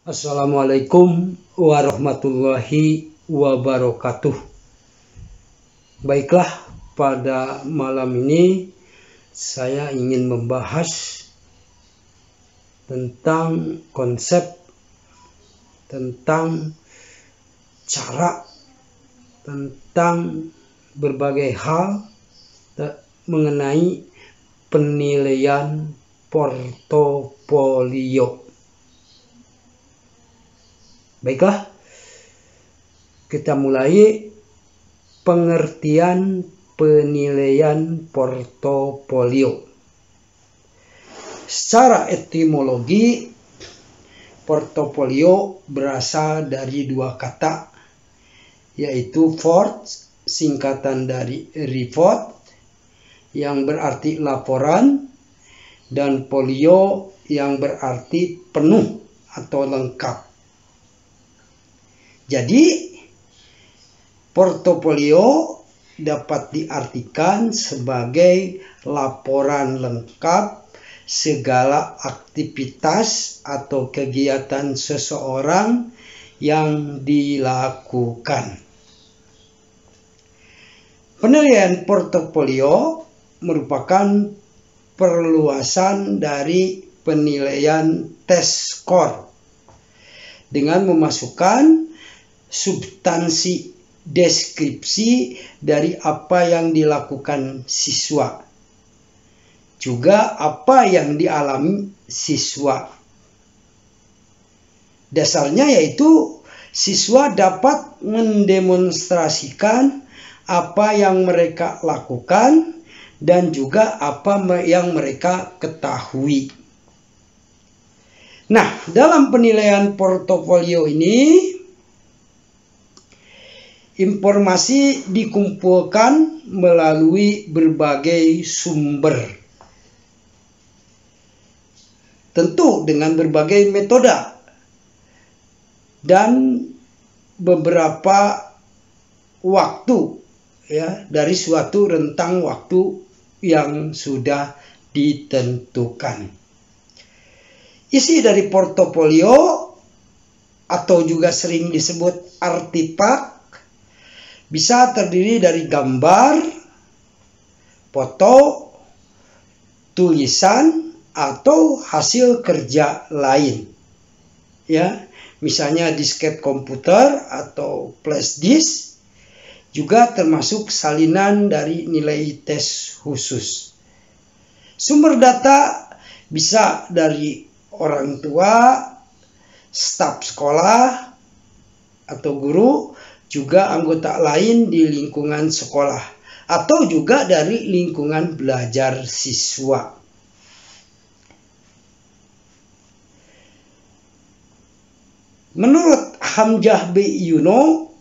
Assalamualaikum warahmatullahi wabarakatuh. Baiklah, pada malam ini saya ingin membahas tentang konsep, tentang cara, tentang berbagai hal mengenai penilaian portofolio. Baiklah, kita mulai pengertian penilaian portofolio. Secara etimologi, portofolio berasal dari dua kata, yaitu fort, singkatan dari report, yang berarti laporan, dan folio yang berarti penuh atau lengkap. Jadi, portofolio dapat diartikan sebagai laporan lengkap segala aktivitas atau kegiatan seseorang yang dilakukan. Penilaian portofolio merupakan perluasan dari penilaian tes skor dengan memasukkan substansi deskripsi dari apa yang dilakukan siswa, juga apa yang dialami siswa. Dasarnya yaitu siswa dapat mendemonstrasikan apa yang mereka lakukan dan juga apa yang mereka ketahui. Nah, dalam penilaian portofolio ini, informasi dikumpulkan melalui berbagai sumber. Tentu dengan berbagai metode dan beberapa waktu, ya, dari suatu rentang waktu yang sudah ditentukan. Isi dari portofolio atau juga sering disebut artefak bisa terdiri dari gambar, foto, tulisan, atau hasil kerja lain. Ya, misalnya disket komputer atau flash disk, juga termasuk salinan dari nilai tes khusus. Sumber data bisa dari orang tua, staf sekolah, atau guru, juga anggota lain di lingkungan sekolah, atau juga dari lingkungan belajar siswa. Menurut Hamzah B. Yuno,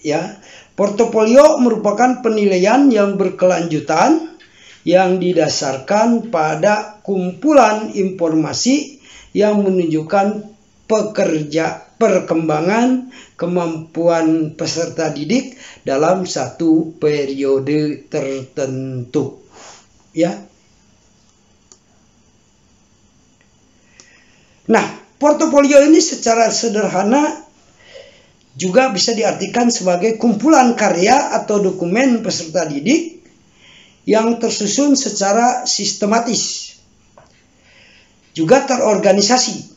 ya, portofolio merupakan penilaian yang berkelanjutan yang didasarkan pada kumpulan informasi yang menunjukkan perkembangan kemampuan peserta didik dalam satu periode tertentu, ya. Nah, portofolio ini secara sederhana juga bisa diartikan sebagai kumpulan karya atau dokumen peserta didik yang tersusun secara sistematis, juga terorganisasi,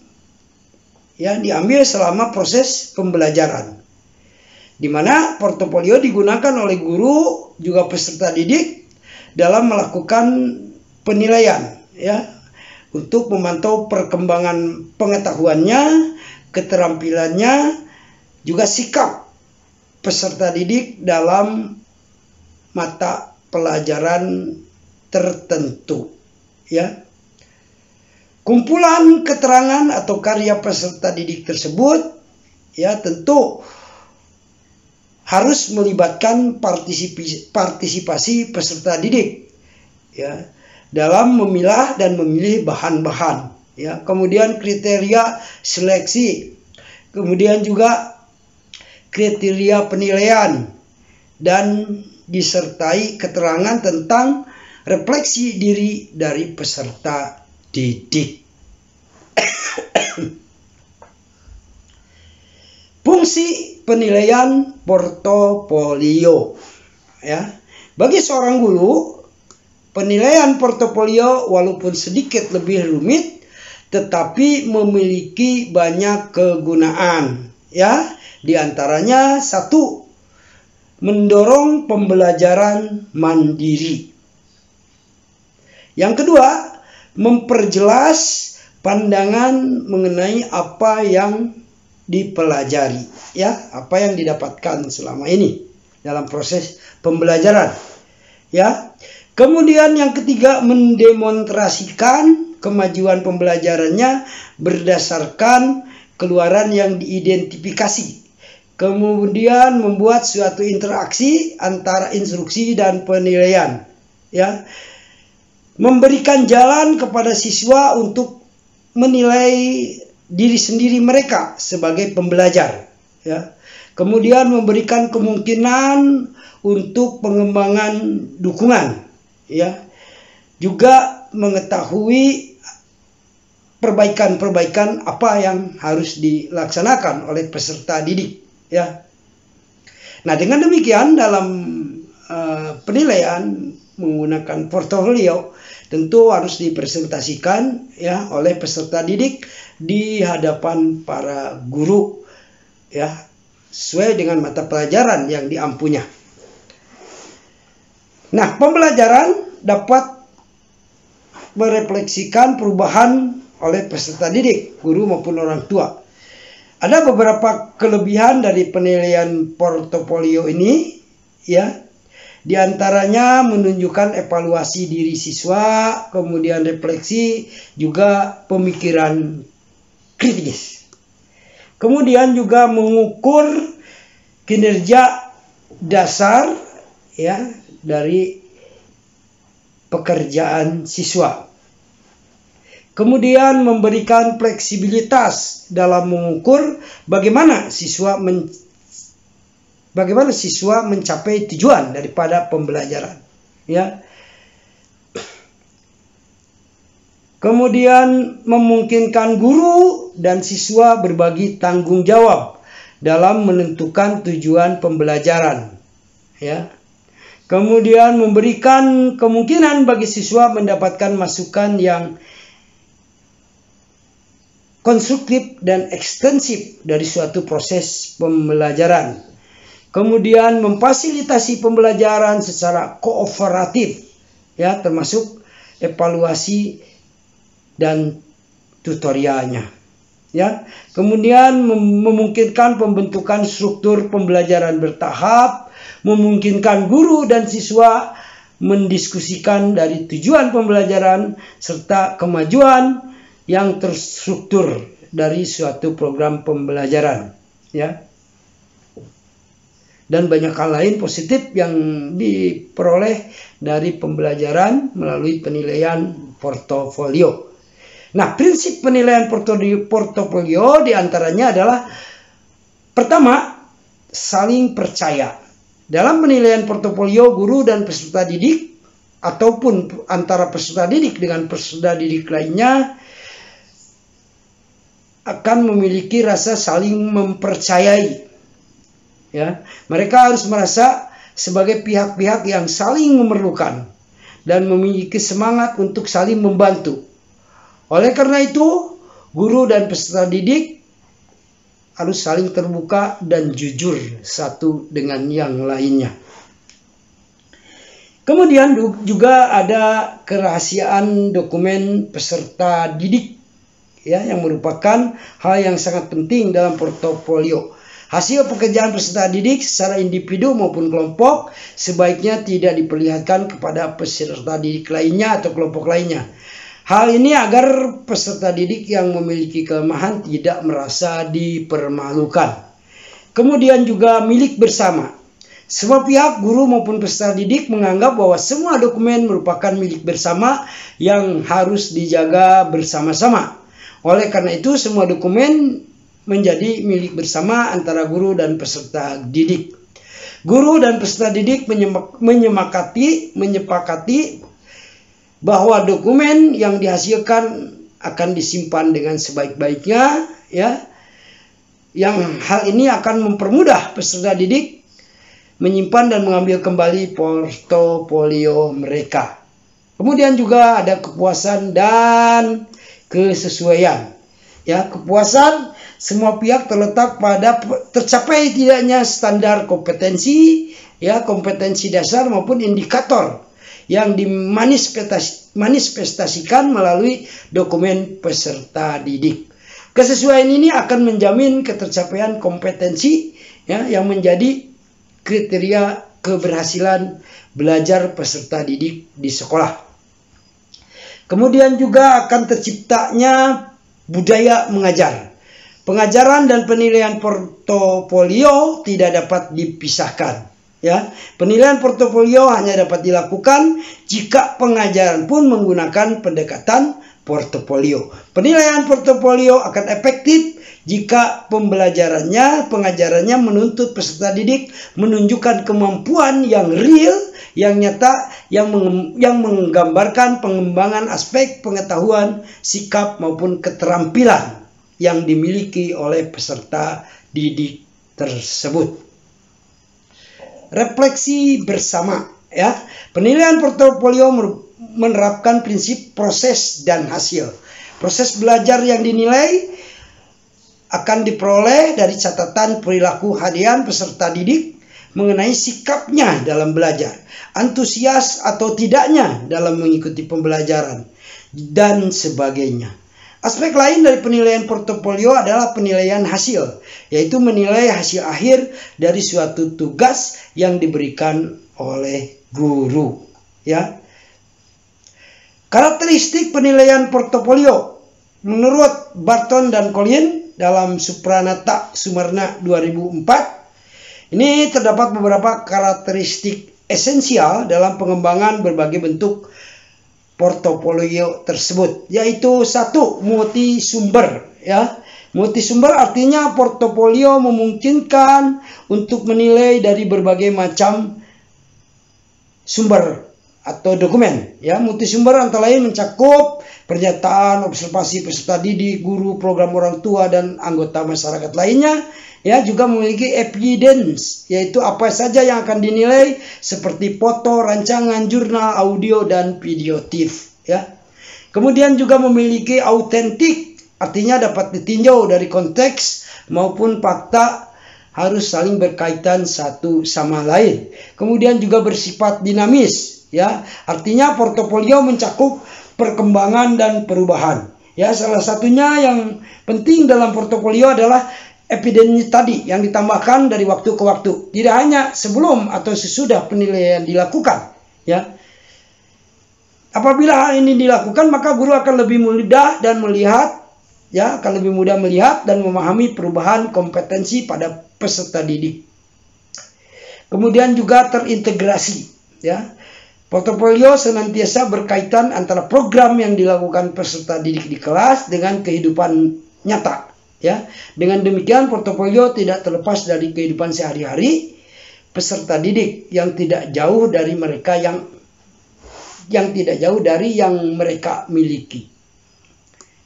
yang diambil selama proses pembelajaran, di mana portofolio digunakan oleh guru juga peserta didik dalam melakukan penilaian, ya, untuk memantau perkembangan pengetahuannya, keterampilannya, juga sikap peserta didik dalam mata pelajaran tertentu, ya. Kumpulan keterangan atau karya peserta didik tersebut, ya, tentu harus melibatkan partisipasi peserta didik, ya, dalam memilah dan memilih bahan-bahan, ya. Kemudian kriteria seleksi, kemudian juga kriteria penilaian, dan disertai keterangan tentang refleksi diri dari peserta didik. Fungsi penilaian portofolio. Ya. Bagi seorang guru, penilaian portofolio walaupun sedikit lebih rumit tetapi memiliki banyak kegunaan. Ya, di antaranya satu, mendorong pembelajaran mandiri. Yang kedua, memperjelas pandangan mengenai apa yang dipelajari, ya, apa yang didapatkan selama ini dalam proses pembelajaran, ya. Kemudian yang ketiga, mendemonstrasikan kemajuan pembelajarannya berdasarkan keluaran yang diidentifikasi. Kemudian membuat suatu interaksi antara instruksi dan penilaian, ya. Memberikan jalan kepada siswa untuk menilai diri sendiri mereka sebagai pembelajar, ya. Kemudian memberikan kemungkinan untuk pengembangan dukungan, ya. Juga mengetahui perbaikan-perbaikan apa yang harus dilaksanakan oleh peserta didik, ya. Nah, dengan demikian dalam penilaian menggunakan portofolio tentu harus dipresentasikan, ya, oleh peserta didik di hadapan para guru, ya, sesuai dengan mata pelajaran yang diampunya. Nah, pembelajaran dapat merefleksikan perubahan oleh peserta didik, guru maupun orang tua. Ada beberapa kelebihan dari penilaian portofolio ini, ya. Di antaranya menunjukkan evaluasi diri siswa, kemudian refleksi, juga pemikiran kritis. Kemudian juga mengukur kinerja dasar, ya, dari pekerjaan siswa. Kemudian memberikan fleksibilitas dalam mengukur bagaimana siswa mencapai tujuan daripada pembelajaran, ya. Kemudian memungkinkan guru dan siswa berbagi tanggung jawab dalam menentukan tujuan pembelajaran, ya. Kemudian memberikan kemungkinan bagi siswa mendapatkan masukan yang konstruktif dan ekstensif dari suatu proses pembelajaran. Kemudian memfasilitasi pembelajaran secara kooperatif, ya, termasuk evaluasi dan tutorialnya, ya. Kemudian memungkinkan pembentukan struktur pembelajaran bertahap, memungkinkan guru dan siswa mendiskusikan dari tujuan pembelajaran serta kemajuan yang terstruktur dari suatu program pembelajaran, ya. Dan banyak hal lain positif yang diperoleh dari pembelajaran melalui penilaian portofolio. Nah, prinsip penilaian portofolio diantaranya adalah pertama, saling percaya. Dalam penilaian portofolio, guru dan peserta didik ataupun antara peserta didik dengan peserta didik lainnya akan memiliki rasa saling mempercayai, ya. Mereka harus merasa sebagai pihak-pihak yang saling memerlukan dan memiliki semangat untuk saling membantu. Oleh karena itu, guru dan peserta didik harus saling terbuka dan jujur satu dengan yang lainnya. Kemudian juga ada kerahasiaan dokumen peserta didik, ya, yang merupakan hal yang sangat penting dalam portofolio. Hasil pekerjaan peserta didik secara individu maupun kelompok sebaiknya tidak diperlihatkan kepada peserta didik lainnya atau kelompok lainnya. Hal ini agar peserta didik yang memiliki kelemahan tidak merasa dipermalukan. Kemudian juga milik bersama. Semua pihak, guru maupun peserta didik, menganggap bahwa semua dokumen merupakan milik bersama yang harus dijaga bersama-sama. Oleh karena itu, semua dokumen menjadi milik bersama antara guru dan peserta didik. Guru dan peserta didik menyepakati bahwa dokumen yang dihasilkan akan disimpan dengan sebaik-baiknya, ya. yang hal ini akan mempermudah peserta didik menyimpan dan mengambil kembali portofolio mereka. Kemudian juga ada kepuasan dan kesesuaian. Ya, kepuasan semua pihak terletak pada tercapai tidaknya standar kompetensi, ya, kompetensi dasar maupun indikator yang dimanifestasikan melalui dokumen peserta didik. Kesesuaian ini akan menjamin ketercapaian kompetensi, ya, yang menjadi kriteria keberhasilan belajar peserta didik di sekolah. Kemudian juga akan terciptanya budaya mengajar. Pengajaran dan penilaian portofolio tidak dapat dipisahkan. Ya, penilaian portofolio hanya dapat dilakukan jika pengajaran pun menggunakan pendekatan portofolio. Penilaian portofolio akan efektif jika pengajarannya menuntut peserta didik menunjukkan kemampuan yang real, yang nyata, yang menggambarkan pengembangan aspek pengetahuan, sikap maupun keterampilan yang dimiliki oleh peserta didik tersebut. Refleksi bersama, ya. Penilaian portofolio menerapkan prinsip proses dan hasil. Proses belajar yang dinilai akan diperoleh dari catatan perilaku harian peserta didik mengenai sikapnya dalam belajar, antusias atau tidaknya dalam mengikuti pembelajaran, dan sebagainya. Aspek lain dari penilaian portofolio adalah penilaian hasil, yaitu menilai hasil akhir dari suatu tugas yang diberikan oleh guru. Ya. Karakteristik penilaian portofolio menurut Barton dan Collin dalam Supranata Sumarna 2004, ini terdapat beberapa karakteristik esensial dalam pengembangan berbagai bentuk portofolio tersebut, yaitu 1. Multisumber, ya. Multisumber artinya portofolio memungkinkan untuk menilai dari berbagai macam sumber atau dokumen, ya. Multisumber antara lain mencakup pernyataan, observasi peserta didik, guru, program orang tua dan anggota masyarakat lainnya. Ya, juga memiliki evidence, yaitu apa saja yang akan dinilai seperti foto, rancangan, jurnal, audio, dan video TIFF. Ya. Kemudian juga memiliki autentik, artinya dapat ditinjau dari konteks maupun fakta, harus saling berkaitan satu sama lain. Kemudian juga bersifat dinamis, ya, artinya portofolio mencakup perkembangan dan perubahan. Ya, salah satunya yang penting dalam portofolio adalah evidence tadi yang ditambahkan dari waktu ke waktu, tidak hanya sebelum atau sesudah penilaian dilakukan. Ya, apabila hal ini dilakukan, maka guru akan lebih mudah dan melihat, ya, akan lebih mudah melihat dan memahami perubahan kompetensi pada peserta didik. Kemudian juga terintegrasi, ya. Portofolio senantiasa berkaitan antara program yang dilakukan peserta didik di kelas dengan kehidupan nyata. Ya, dengan demikian portofolio tidak terlepas dari kehidupan sehari-hari peserta didik yang tidak jauh dari mereka yang mereka miliki.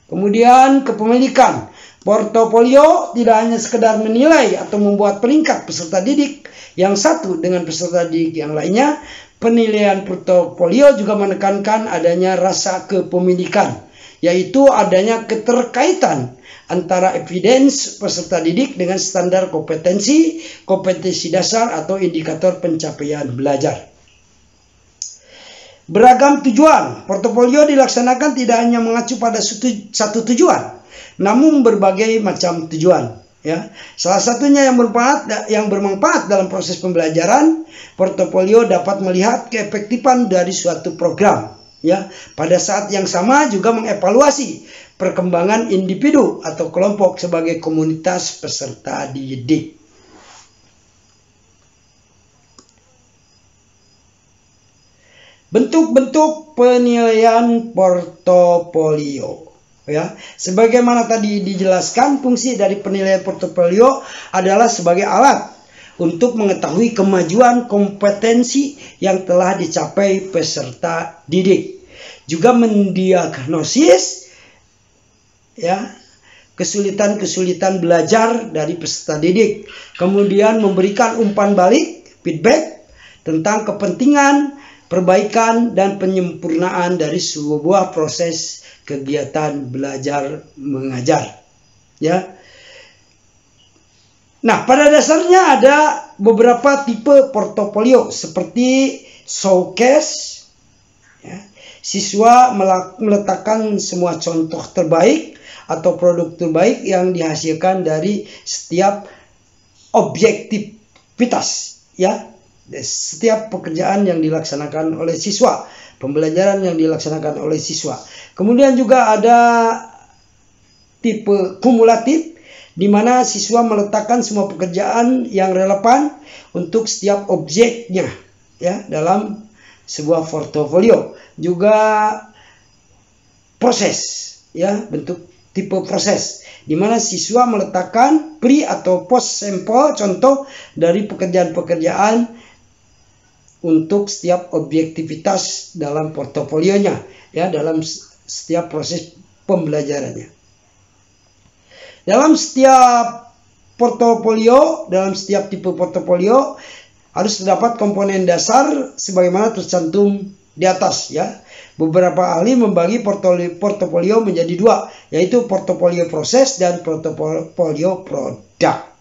Kemudian kepemilikan. Portofolio tidak hanya sekedar menilai atau membuat peringkat peserta didik yang satu dengan peserta didik yang lainnya. Penilaian portofolio juga menekankan adanya rasa kepemilikan, yaitu adanya keterkaitan antara evidence peserta didik dengan standar kompetensi dasar atau indikator pencapaian belajar. Beragam tujuan. Portofolio dilaksanakan tidak hanya mengacu pada satu tujuan, namun berbagai macam tujuan. Ya, salah satunya yang bermanfaat dalam proses pembelajaran, portofolio dapat melihat keefektifan dari suatu program. Ya, pada saat yang sama juga mengevaluasi perkembangan individu atau kelompok sebagai komunitas peserta didik. Bentuk-bentuk penilaian portofolio. Ya, sebagaimana tadi dijelaskan, fungsi dari penilaian portofolio adalah sebagai alat untuk mengetahui kemajuan kompetensi yang telah dicapai peserta didik. Juga mendiagnosis, ya, kesulitan-kesulitan belajar dari peserta didik. Kemudian memberikan umpan balik, feedback tentang kepentingan, perbaikan, dan penyempurnaan dari sebuah proses kegiatan belajar mengajar. Ya. Nah, pada dasarnya ada beberapa tipe portofolio seperti showcase. Ya. Siswa meletakkan semua contoh terbaik atau produk terbaik yang dihasilkan dari setiap objektivitas, ya, setiap pekerjaan yang dilaksanakan oleh siswa, pembelajaran yang dilaksanakan oleh siswa. Kemudian juga ada tipe kumulatif, di mana siswa meletakkan semua pekerjaan yang relevan untuk setiap objeknya, ya, dalam sebuah portofolio. Juga proses, ya, bentuk tipe proses, di mana siswa meletakkan pre atau post sampel contoh dari pekerjaan-pekerjaan untuk setiap objektivitas dalam portofolionya, ya, dalam setiap proses pembelajarannya. Dalam setiap portofolio, dalam setiap tipe portofolio harus terdapat komponen dasar sebagaimana tercantum di atas, ya. Beberapa ahli membagi portofolio menjadi dua, yaitu portofolio proses dan portofolio produk.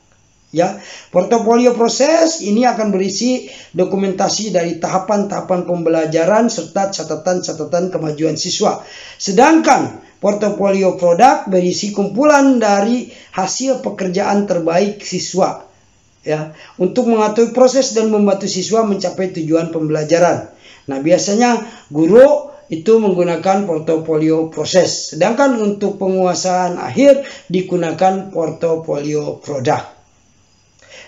Ya, portofolio proses ini akan berisi dokumentasi dari tahapan-tahapan pembelajaran serta catatan-catatan kemajuan siswa. Sedangkan portofolio produk berisi kumpulan dari hasil pekerjaan terbaik siswa, ya, untuk mengatur proses dan membantu siswa mencapai tujuan pembelajaran. Nah, biasanya guru itu menggunakan portofolio proses, sedangkan untuk penguasaan akhir digunakan portofolio produk.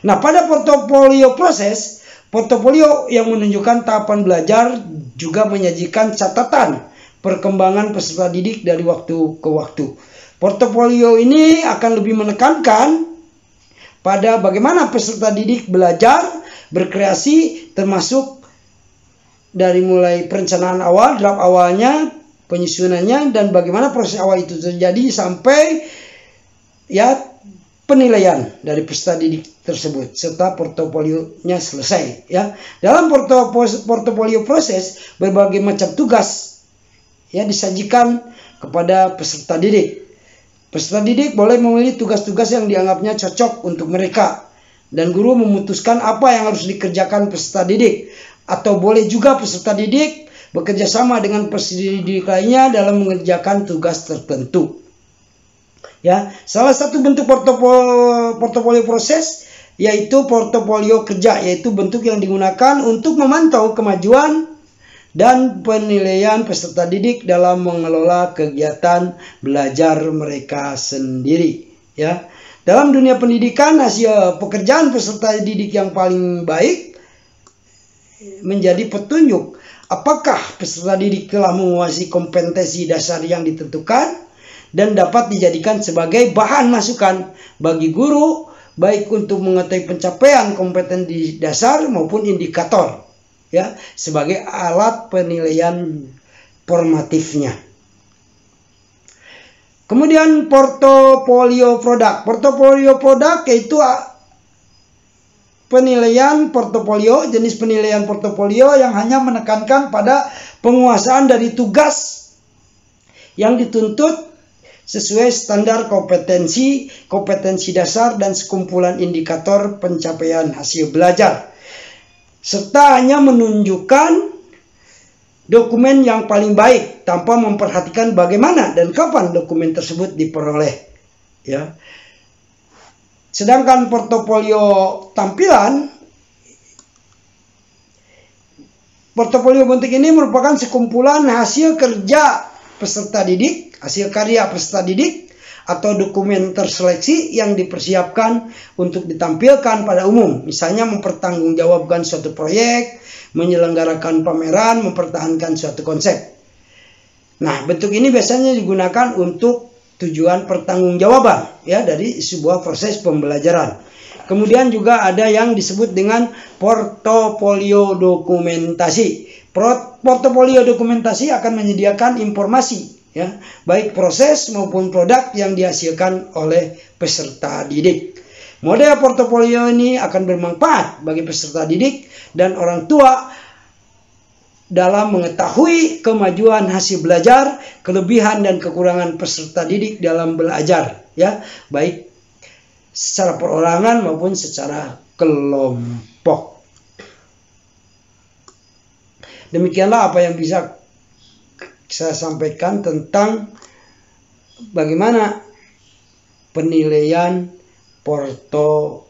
Nah, pada portofolio proses, portofolio yang menunjukkan tahapan belajar juga menyajikan catatan perkembangan peserta didik dari waktu ke waktu. Portofolio ini akan lebih menekankan pada bagaimana peserta didik belajar, berkreasi, termasuk dari mulai perencanaan awal, draft awalnya, penyusunannya, dan bagaimana proses awal itu terjadi sampai, ya, penilaian dari peserta didik tersebut serta portofolionya selesai, ya. Dalam portofolio proses, berbagai macam tugas, ya, disajikan kepada peserta didik. Peserta didik boleh memilih tugas-tugas yang dianggapnya cocok untuk mereka, dan guru memutuskan apa yang harus dikerjakan peserta didik. Atau boleh juga peserta didik bekerja sama dengan peserta didik lainnya dalam mengerjakan tugas tertentu. Ya, salah satu bentuk portofolio proses yaitu portofolio kerja, yaitu bentuk yang digunakan untuk memantau kemajuan dan penilaian peserta didik dalam mengelola kegiatan belajar mereka sendiri, ya. Dalam dunia pendidikan, hasil pekerjaan peserta didik yang paling baik menjadi petunjuk apakah peserta didik telah menguasai kompetensi dasar yang ditentukan dan dapat dijadikan sebagai bahan masukan bagi guru, baik untuk mengetahui pencapaian kompetensi dasar maupun indikator, ya, sebagai alat penilaian formatifnya. Kemudian portofolio produk. Portofolio produk yaitu penilaian portofolio, jenis penilaian portofolio yang hanya menekankan pada penguasaan dari tugas yang dituntut sesuai standar kompetensi dasar dan sekumpulan indikator pencapaian hasil belajar, serta hanya menunjukkan dokumen yang paling baik tanpa memperhatikan bagaimana dan kapan dokumen tersebut diperoleh, ya. Sedangkan portofolio tampilan, portofolio bentuk ini merupakan sekumpulan hasil kerja peserta didik, hasil karya peserta didik, atau dokumen terseleksi yang dipersiapkan untuk ditampilkan pada umum. Misalnya mempertanggungjawabkan suatu proyek, menyelenggarakan pameran, mempertahankan suatu konsep. Nah, bentuk ini biasanya digunakan untuk tujuan pertanggungjawaban, ya, dari sebuah proses pembelajaran. Kemudian juga ada yang disebut dengan portofolio dokumentasi. Portofolio dokumentasi akan menyediakan informasi, ya, baik proses maupun produk yang dihasilkan oleh peserta didik. Model portofolio ini akan bermanfaat bagi peserta didik dan orang tua dalam mengetahui kemajuan hasil belajar, kelebihan dan kekurangan peserta didik dalam belajar, ya, baik secara perorangan maupun secara kelompok. Demikianlah apa yang bisa saya sampaikan tentang bagaimana penilaian portofolio.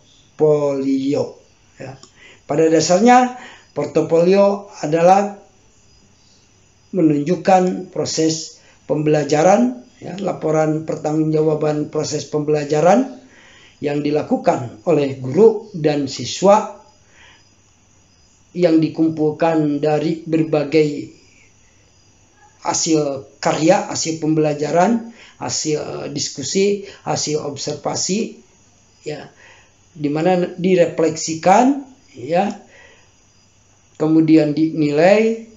Ya. Pada dasarnya portofolio adalah menunjukkan proses pembelajaran, ya, laporan pertanggungjawaban proses pembelajaran yang dilakukan oleh guru dan siswa yang dikumpulkan dari berbagai hasil karya, hasil pembelajaran, hasil diskusi, hasil observasi, ya, dimana direfleksikan, ya, kemudian dinilai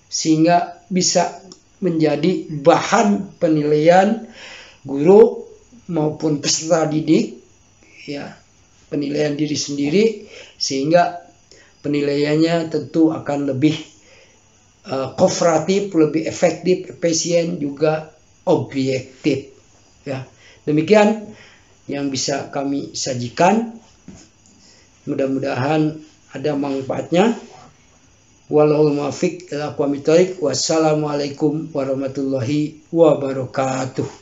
sehingga bisa menjadi bahan penilaian guru maupun peserta didik, ya, penilaian diri sendiri, sehingga penilaiannya tentu akan lebih kooperatif, lebih efektif, efisien, juga objektif. Ya, demikian yang bisa kami sajikan. Mudah-mudahan ada manfaatnya. Wallahul muwaffiq ila aqwamit thoriq. Wassalamualaikum warahmatullahi wabarakatuh.